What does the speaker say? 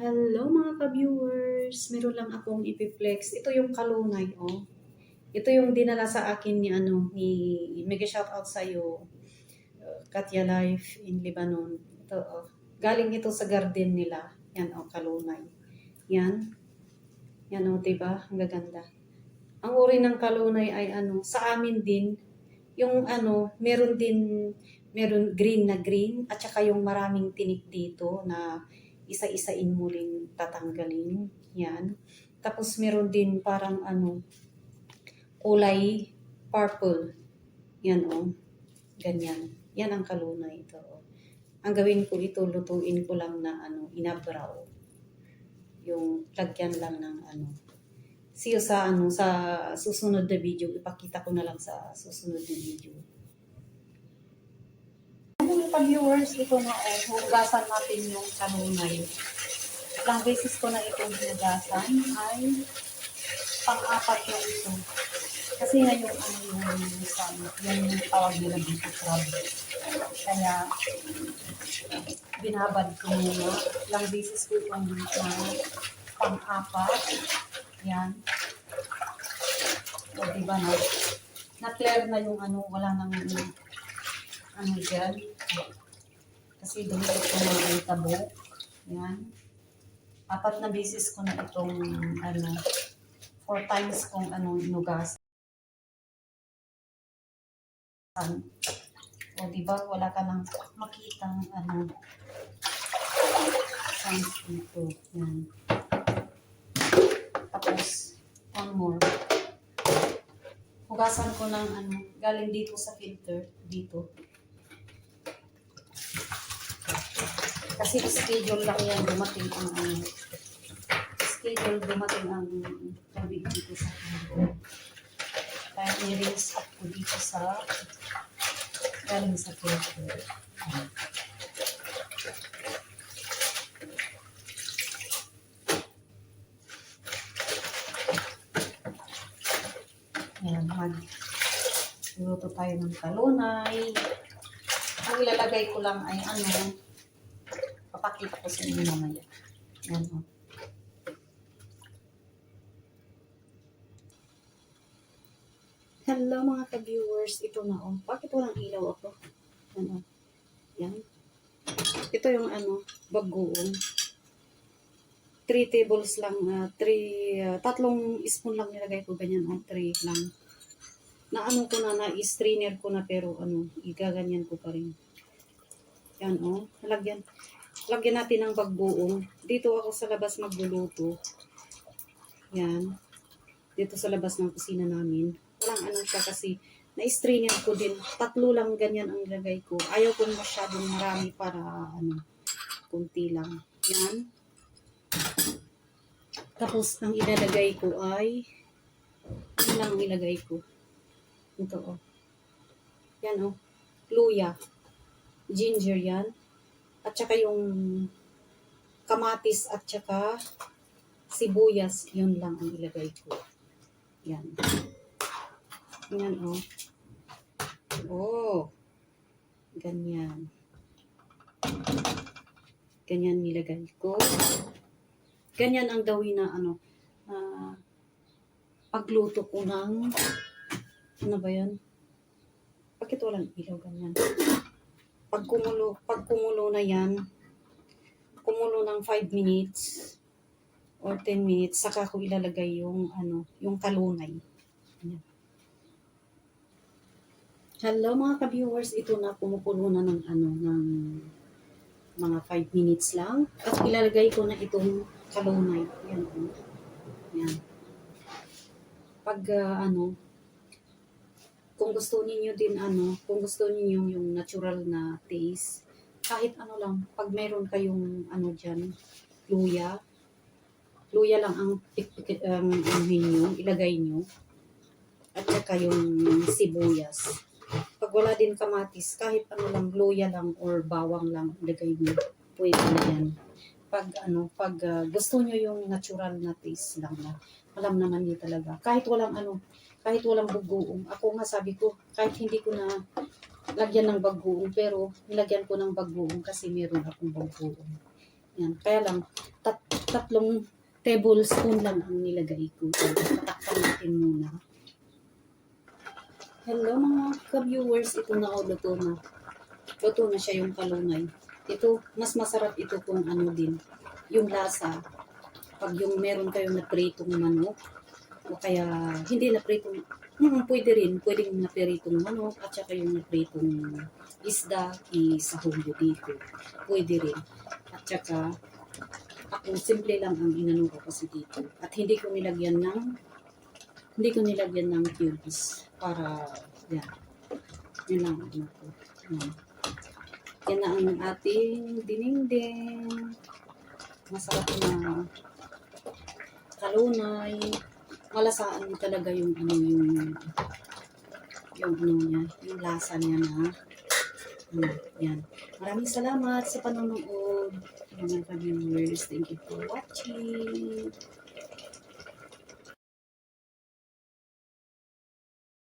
Hello mga ka-viewers! Meron lang akong ipiplex. Ito yung kalunay, oh. Ito yung dinala sa akin ni mega shoutout sa iyo, Katya Life in Lebanon. Ito, oh. Galing ito sa garden nila. Yan, oh, kalunay. Yan. Yan, oh, diba? Ang gaganda. Ang uri ng kalunay ay sa amin din, yung meron green na green, at saka yung maraming tinik dito na isa-isain mo rin tatanggalin. Yan. Tapos meron din parang kulay purple. Yan, oh. Ganyan. Yan ang kalunay ito, oh. Ang gawin ko ito, lutuin ko lang na inabraw. Yung lagyan lang ng See you sa susunod na video. Ipakita ko na lang sa susunod na video. Mga viewers, ito na, hugasan natin yung kanunay. Ilang beses ko na itong hugasan ay pang-apat na ito. Kasi nga yung yung tawag nila dito crab. Kaya binabad ko muna. Ilang beses ko itong pang-apat. Yan. O diba na? Na-clear na yung wala nang dyan. Kasi dumikit ko na yung tabo. Yan. 4 na beses ko na itong 4 times kong inugasan. O diba, wala ka nang makitang signs dito. Yan. Tapos, one more. Hugasan ko ng galing dito sa filter, dito. Kasi schedule lang yan, dumating ang tubig dito sa filter. Kaya i-rinse up ko dito galing sa filter. Ayan, luto tayo ng kalunay. Ang ilalagay ko lang ay papakita ko sa inyo mamaya. Ayan, oh. Hello mga ka-viewers, ito na, oh. Bakit walang ilaw ako? Ayan, oh. Yan. Ito yung bagoong. 3 tables lang, 3 spoon lang nilagay ko, ganyan, 3 lang. Ko na, na-strainer ko na, pero igaganyan ko pa rin. Yan, oh. Lagyan natin ng bagoong. Dito ako sa labas magluluto. Yan. Dito sa labas ng kusina namin. Walang siya kasi na-strainer ko din. 3 lang ganyan ang ilagay ko. Ayaw kong masyadong marami para kunti lang. Yan. Tapos ang ilalagay ko ay lang ilagay ko. Ito, oh. Yan, oh. Luya. Ginger yan. At saka yung kamatis at saka sibuyas. Yun lang ang ilagay ko. Yan. Yan, oh. Oh. Ganyan. Ganyan nilagay ko. Ganyan ang gawin na pagluto ko ng ba yan? Bakit walang ilaw ganyan? Pag kumulo na yan, kumulo ng 5 minutes or 10 minutes, saka ko ilalagay yung yung kalunay. Ayan. Hello mga ka-viewers, ito na kumukulo na ng ng mga 5 minutes lang. At ilalagay ko na itong kalunay. Yan. Yan. Pag kung gusto niyo din kung gusto niyo yung natural na taste, kahit lang, pag meron kayong diyan, luya lang ang ilagay niyo. At saka yung sibuyas. Pag wala din kamatis, kahit lang, luya lang or bawang lang ilagay niyo. Pwede na yan. Pag gusto niyo yung natural na taste lang na, alam naman niyo talaga. Kahit walang bagoong. Ako nga sabi ko, kahit hindi ko na lagyan ng bagoong, pero nilagyan ko ng bagoong kasi meron akong bagoong. Yan. Kaya lang, tatlong tablespoon lang ang nilagay ko. Patakpan natin muna. Hello mga ka-viewers, ito na luto na. Luto na siya yung kalunay. Ito, mas masarap ito kung ano din. Yung lasa, pag yung meron kayong napritong manok, o kaya hindi napritong, pwedeng napritong manok, at saka yung napritong isda, isahog mo dito. Pwede rin. At saka, ako simple lang ang inano ko kasi dito. At hindi ko nilagyan ng cubes para, yan. Yun lang ano ko. Yan. Yan na ang ating dinengdeng. Masarap na kalunay. Malasaan mo talaga yung ano yung ano niya, yung lasa niya na yan. Maraming salamat sa panonood mga ka-viewers. Thank you for watching.